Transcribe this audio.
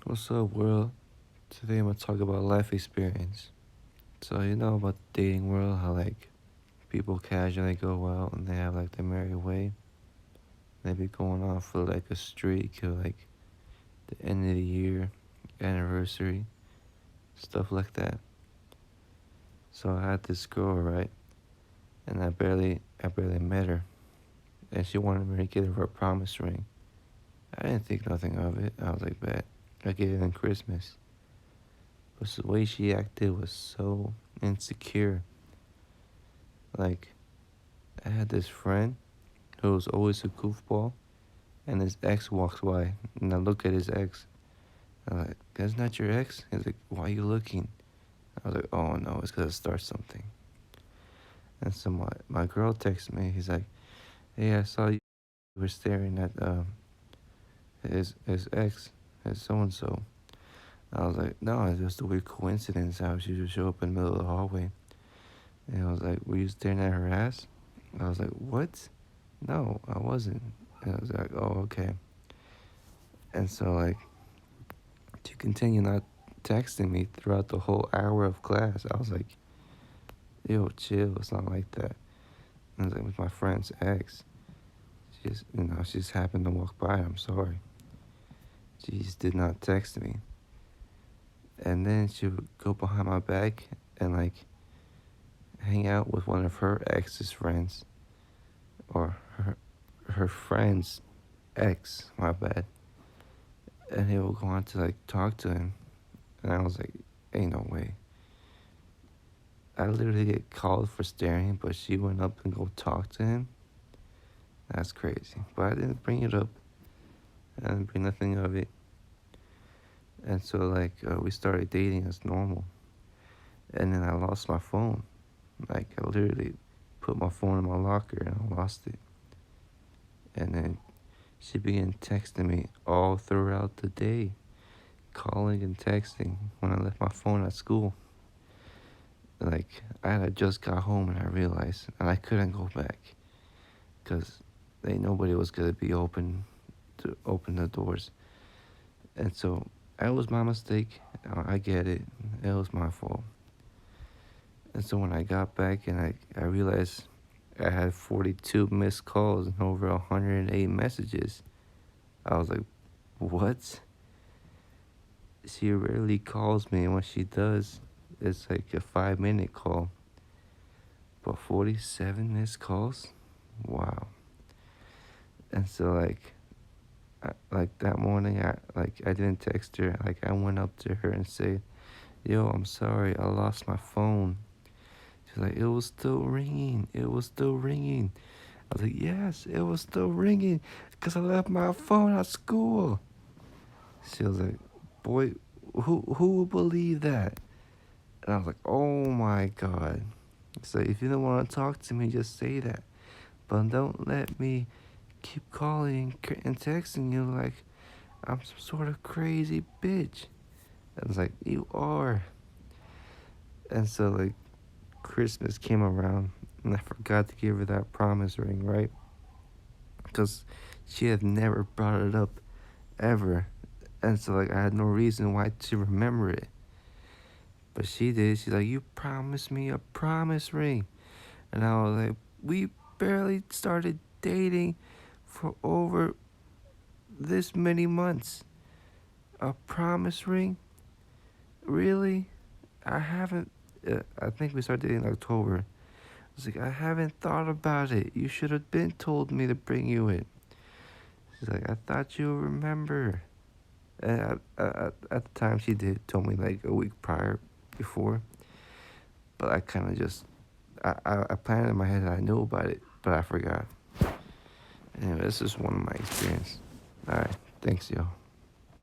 What's up, world? Today I'm gonna talk about life experience. So you know about the dating world, how like people casually go out and they have like their merry way. They be going on for like a streak or like the end of the year, anniversary, stuff like that. So I had this girl, right? And I barely met her. And she wanted me to get her a promise ring. I didn't think nothing of it. I was like, bet. I get it on Christmas. But the way she acted was so insecure. Like, I had this friend who was always a goofball, and his ex walks by, and I look at his ex. I'm like, that's not your ex? He's like, why are you looking? I was like, oh no, it's because I start something. And so my girl texts me. He's like, hey, I saw you were staring at his ex, his so and so. I was like, no, it's just a weird coincidence how she just show up in the middle of the hallway. And I was like, were you staring at her ass? I was like, what? No, I wasn't. And I was like, oh, okay. And so like to continue not texting me throughout the whole hour of class, I was like, yo, chill, it's not like that. And I was like, with my friend's ex, she just happened to walk by, I'm sorry. She just did not text me. And then she would go behind my back and like hang out with one of her ex's friends, or her friend's ex, my bad. And he would go on to like talk to him. And I was like, ain't no way. I literally get called for staring, but she went up and go talk to him. That's crazy. But I didn't bring it up. I didn't bring nothing of it. And so like we started dating as normal. And then I lost my phone. Like I literally put my phone in my locker and I lost it. And then she began texting me all throughout the day, calling and texting when I left my phone at school. Like I had just got home and I realized, and I couldn't go back because nobody was gonna be open to open the doors. And so that was my mistake. I get it. It was my fault. And so when I got back and I realized I had 42 missed calls and over 108 messages, I was like, what? She rarely calls me, and when she does, it's like a 5-minute call. But 47 missed calls? Wow. And so like that morning, I didn't text her. Like I went up to her and said, yo, I'm sorry, I lost my phone. She's like, it was still ringing. It was still ringing. I was like, yes, it was still ringing because I left my phone at school. She was like, boy, who would believe that? And I was like, oh my God. So if you don't want to talk to me, just say that. But don't let me keep calling and texting you like I'm some sort of crazy bitch. And I was like, you are. And so like Christmas came around and I forgot to give her that promise ring, right? Because she had never brought it up ever. And so like I had no reason why to remember it. But she did. She's like, you promised me a promise ring. And I was like, we barely started dating for over this many months. A promise ring? Really? I haven't. I think we started dating in October. I was like, I haven't thought about it. You should have been told me to bring you it. She's like, I thought you would remember. And at the time, she did tell me like a week prior before. But I kind of just, I planned in my head that I knew about it, but I forgot. Anyway, this is one of my experience. All right, thanks, y'all.